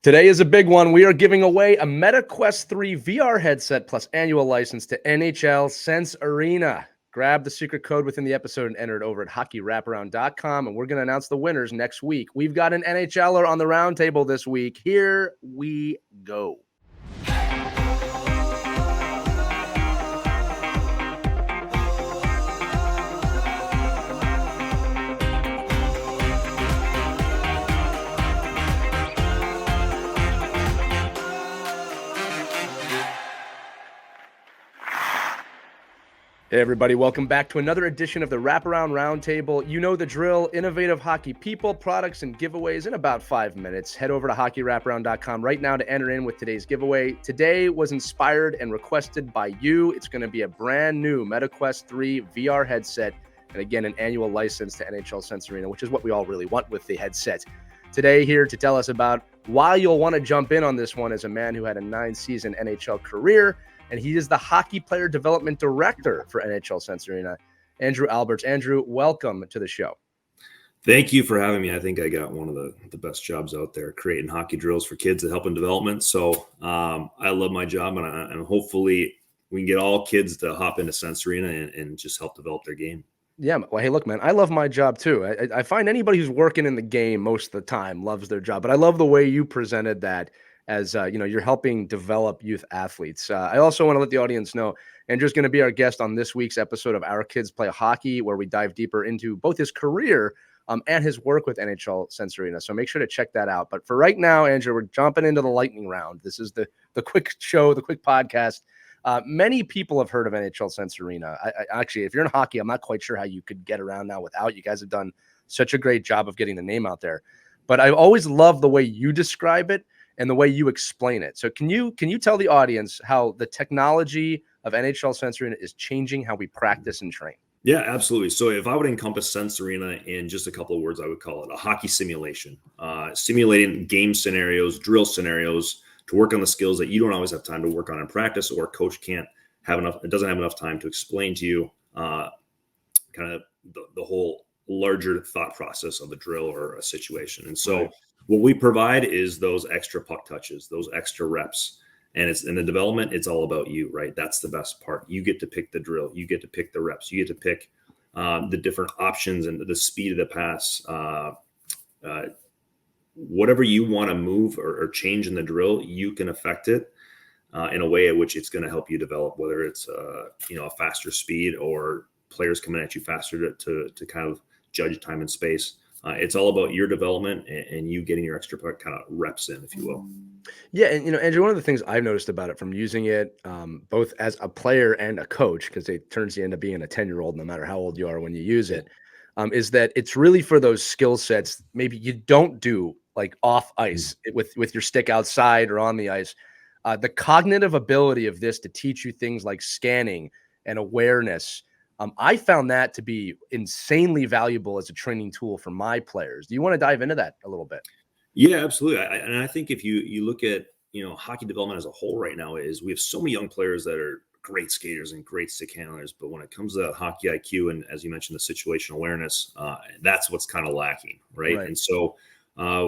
Today is a big one. We are giving away a MetaQuest 3 VR headset plus annual license to NHL Sense Arena. Grab the secret code within the episode and enter it over at hockeywraparound.com, and we're going to announce the winners next week. We've got an NHLer on the roundtable this week. Here we go. Hey everybody, welcome back to another edition of the Wraparound Roundtable. You know the drill, innovative hockey people, products, and giveaways in about 5 minutes. Head over to hockeywraparound.com right now to enter in with today's giveaway. Today was inspired and requested by you. It's going to be a brand new MetaQuest 3 VR headset, and again, an annual license to NHL Sense Arena, which is what we all really want with the headset. Today, here to tell us about why you'll want to jump in on this one is a man who had a 9-season NHL career, and he is the Hockey Player Development Director for NHL Sense Arena, Andrew Alberts. Andrew, welcome to the show. Thank you for having me. I think I got one of the best jobs out there, creating hockey drills for kids that help in development. So I love my job, and hopefully we can get all kids to hop into Sense Arena and just help develop their game. Yeah, well, hey, look, man, I love my job too. I find anybody who's working in the game most of the time loves their job, but I love the way you presented that as, you're helping develop youth athletes. I also want to let the audience know Andrew's going to be our guest on this week's episode of Our Kids Play Hockey, where we dive deeper into both his career and his work with NHL Sense Arena. So make sure to check that out. But for right now, Andrew, we're jumping into the lightning round. This is the quick show, the quick podcast. Many people have heard of NHL Sense Arena. I actually, if you're in hockey, I'm not quite sure how you could get around now without. You guys have done such a great job of getting the name out there. But I always love the way you describe it and the way you explain it. So can you tell the audience how the technology of NHL Sense Arena is changing how we practice and train? Yeah, absolutely. So if I would encompass Sense Arena in just a couple of words, I would call it a hockey simulation, simulating game scenarios, drill scenarios to work on the skills that you don't always have time to work on in practice, or coach can't have enough. It doesn't have enough time to explain to you kind of the whole larger thought process of a drill or a situation. And so what we provide is those extra puck touches, those extra reps. And it's in the development, it's all about you, right? That's the best part. You get to pick the drill. You get to pick the reps. You get to pick the different options and the speed of the pass. Whatever you want to move or change in the drill, you can affect it in a way at which it's going to help you develop, whether it's a faster speed or players coming at you faster to kind of judge time and space. It's all about your development and you getting your extra kind of reps in, if you will. Yeah, and Andrew, one of the things I've noticed about it from using it, both as a player and a coach, because it turns you into being a 10-year-old, no matter how old you are when you use it, is that it's really for those skill sets maybe you don't do like off ice with your stick outside or on the ice. The cognitive ability of this to teach you things like scanning and awareness. I found that to be insanely valuable as a training tool for my players. Do you want to dive into that a little bit? Yeah, absolutely. And I think if you look at, hockey development as a whole right now, is we have so many young players that are great skaters and great stick handlers. But when it comes to that hockey IQ and, as you mentioned, the situational awareness, that's what's kind of lacking. Right. And so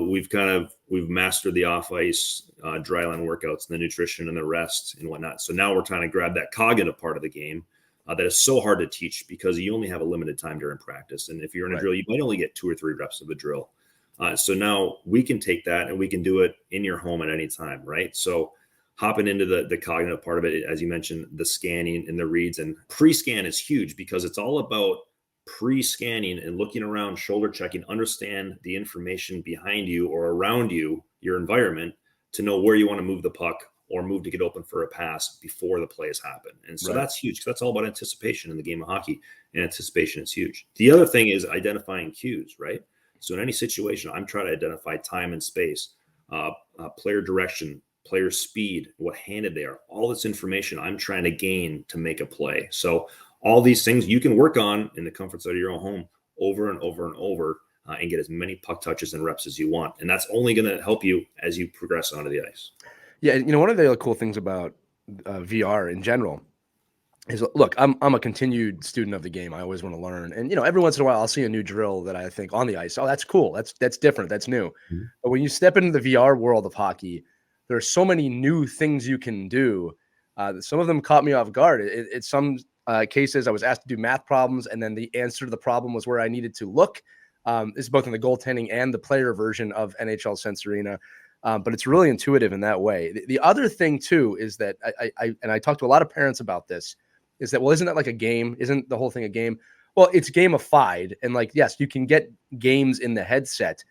we've mastered the off ice dry line workouts and the nutrition and the rest and whatnot. So now we're trying to grab that cognitive part of the game. That is so hard to teach because you only have a limited time during practice. And if you're in a drill, you might only get 2 or 3 reps of a drill. So now we can take that and we can do it in your home at any time, right? So hopping into the cognitive part of it, as you mentioned, the scanning and the reads, and pre-scan is huge because it's all about pre-scanning and looking around, shoulder checking, understand the information behind you or around you, your environment, to know where you want to move the puck or move to get open for a pass before the plays happen. And so that's huge because that's all about anticipation in the game of hockey, and anticipation is huge. The other thing is identifying cues, right? So in any situation, I'm trying to identify time and space, player direction, player speed, what handed they are. All this information I'm trying to gain to make a play. So all these things you can work on in the comforts of your own home over and over and over and get as many puck touches and reps as you want. And that's only going to help you as you progress onto the ice. Yeah, one of the cool things about VR in general is, look, I'm a continued student of the game. I always want to learn, and every once in a while I'll see a new drill that I think on the ice, oh, that's cool, that's different, that's new. Mhm. But when you step into the VR world of hockey, there's so many new things you can do. Some of them caught me off guard. It's some cases I was asked to do math problems, and then the answer to the problem was where I needed to look. This is both in the goaltending and the player version of NHL Sense Arena. But it's really intuitive in that way. The other thing too is that I talked to a lot of parents about this, is that, well, isn't that like a game? Isn't the whole thing a game? Well, it's gamified, and like, yes, you can get games in the headset,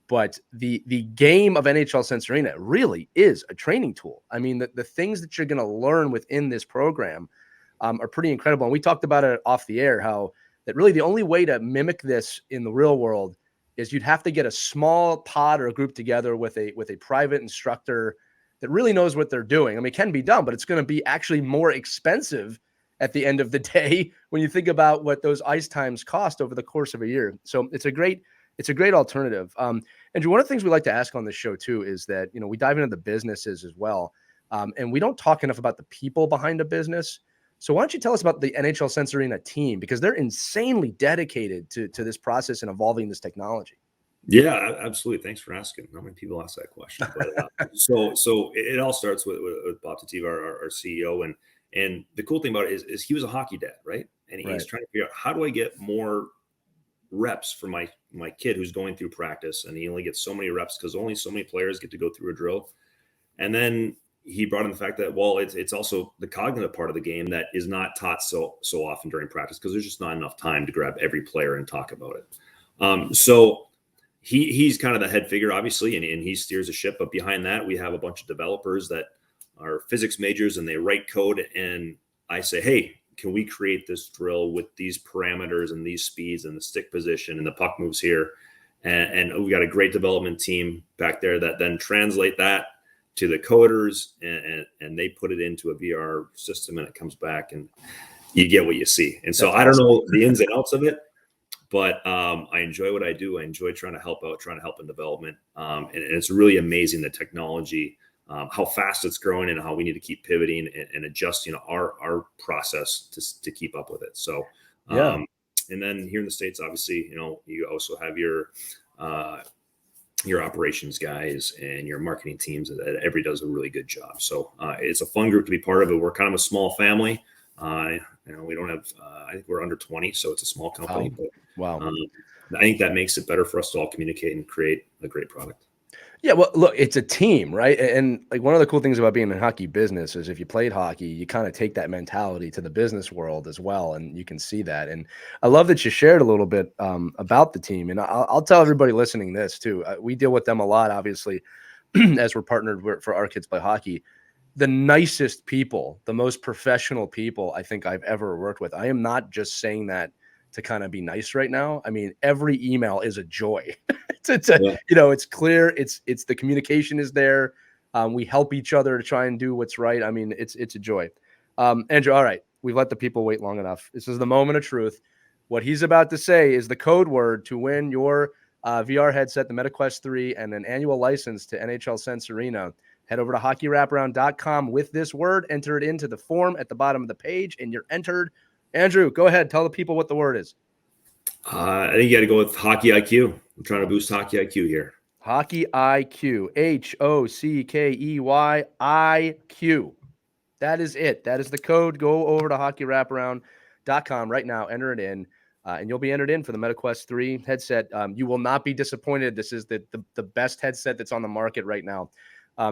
but the game of NHL Sense Arena really is a training tool. I mean, the things that you're going to learn within this program are pretty incredible. And we talked about it off the air, how that really the only way to mimic this in the real world is you'd have to get a small pod or a group together with a private instructor that really knows what they're doing. I mean, it can be done, but it's going to be actually more expensive at the end of the day when you think about what those ice times cost over the course of a year. So it's a great alternative. Andrew, one of the things we like to ask on this show too is that we dive into the businesses as well, and we don't talk enough about the people behind a business. So why don't you tell us about the NHL Sense Arena team, because they're insanely dedicated to this process and evolving this technology. Yeah, absolutely. Thanks for asking. Not many people ask that question, but so it all starts with Bob Tativa, our CEO, and the cool thing about it is he was a hockey dad, right? And he's Right. trying to figure out, how do I get more reps for my kid who's going through practice, and he only gets so many reps because only so many players get to go through a drill. And then he brought in the fact that, well, it's also the cognitive part of the game that is not taught so often during practice, because there's just not enough time to grab every player and talk about it. So he's kind of the head figure, obviously, and he steers the ship. But behind that, we have a bunch of developers that are physics majors, and they write code. And I say, hey, can we create this drill with these parameters and these speeds and the stick position and the puck moves here? And we've got a great development team back there that then translate that to the coders, and they put it into a VR system, and it comes back, and you get what you see. And so That's I don't awesome. know the ins and outs of it, but I enjoy what I do. I enjoy trying to help out, trying to help in development. And it's really amazing, the technology, how fast it's growing, and how we need to keep pivoting and adjusting our process to keep up with it. So, Yeah. and then here in the States, obviously, you also have uh, your operations guys and your marketing teams that everybody does a really good job. So it's a fun group to be part of it. We're kind of a small family. We don't have, I think we're under 20, so it's a small company, Wow. but Wow. I think that makes it better for us to all communicate and create a great product. Yeah, well, look, it's a team, right? And like, one of the cool things about being in hockey business is if you played hockey, you kind of take that mentality to the business world as well, and you can see that. And I love that you shared a little bit about the team. And I'll tell everybody listening this too. We deal with them a lot, obviously, as we're partnered for Our Kids Play Hockey. The nicest people, the most professional people I think I've ever worked with. I am not just saying that to kind of be nice right now. I mean, every email is a joy. Yeah. It's clear. It's the communication is there. We help each other to try and do what's right. I mean, it's a joy. Andrew, all right, we've let the people wait long enough. This is the moment of truth. What he's about to say is the code word to win your VR headset, the MetaQuest 3, and an annual license to NHL Sense Arena. Head over to hockeywraparound.com with this word, enter it into the form at the bottom of the page, and you're entered. Andrew, go ahead. Tell the people what the word is. I think you got to go with hockey IQ. I'm trying to boost hockey IQ here. Hockey IQ. HOCKEY IQ. That is it. That is the code. Go over to hockeywraparound.com right now. Enter it in, and you'll be entered in for the MetaQuest 3 headset. You will not be disappointed. This is the best headset that's on the market right now.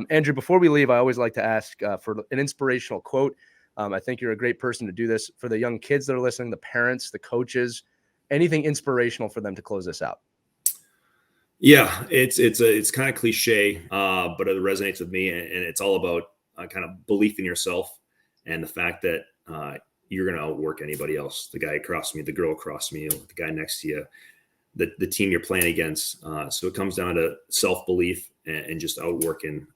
Andrew, before we leave, I always like to ask for an inspirational quote. I think you're a great person to do this for the young kids that are listening, the parents, the coaches, anything inspirational for them to close this out. Yeah, it's kind of cliche, but it resonates with me, and it's all about kind of belief in yourself, and the fact that you're going to outwork anybody else. The guy across me, the girl across me, the guy next to you, the team you're playing against. So it comes down to self belief and just outworking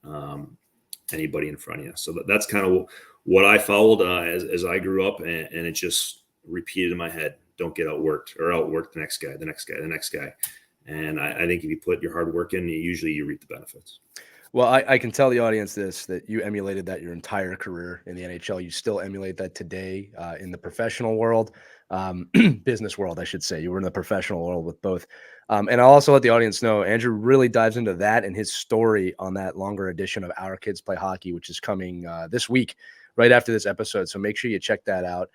anybody in front of you. So that's kind of what I followed as I grew up, and it just repeated in my head: don't get outworked, or outwork the next guy, the next guy, the next guy. And I think if you put your hard work in, you reap the benefits. Well, I can tell the audience this, that you emulated that your entire career in the NHL. You still emulate that today in the professional world, business world, I should say. You were in the professional world with both. And I'll also let the audience know Andrew really dives into that and his story on that longer edition of Our Kids Play Hockey, which is coming this week, right after this episode. So make sure you check that out.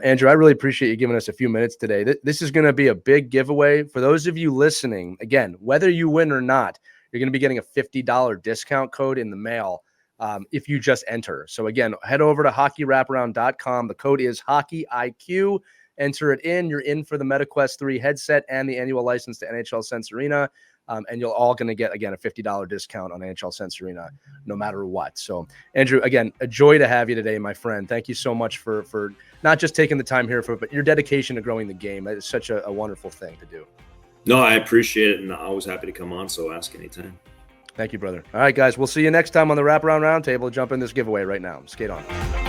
Andrew, I really appreciate you giving us a few minutes today. This is going to be a big giveaway. For those of you listening, again, whether you win or not, you're going to be getting a $50 discount code in the mail if you just enter. So again, head over to hockeywraparound.com. The code is HockeyIQ. Enter it in. You're in for the MetaQuest 3 headset and the annual license to NHL Sense Arena. And you're all going to get, again, a $50 discount on NHL Sense Arena no matter what. So, Andrew, again, a joy to have you today, my friend. Thank you so much for not just taking the time here, but your dedication to growing the game. That is such a wonderful thing to do. No, I appreciate it, and I'm always happy to come on, so ask anytime. Thank you, brother. All right, guys, we'll see you next time on the Wraparound Roundtable. Jump in this giveaway right now. Skate on.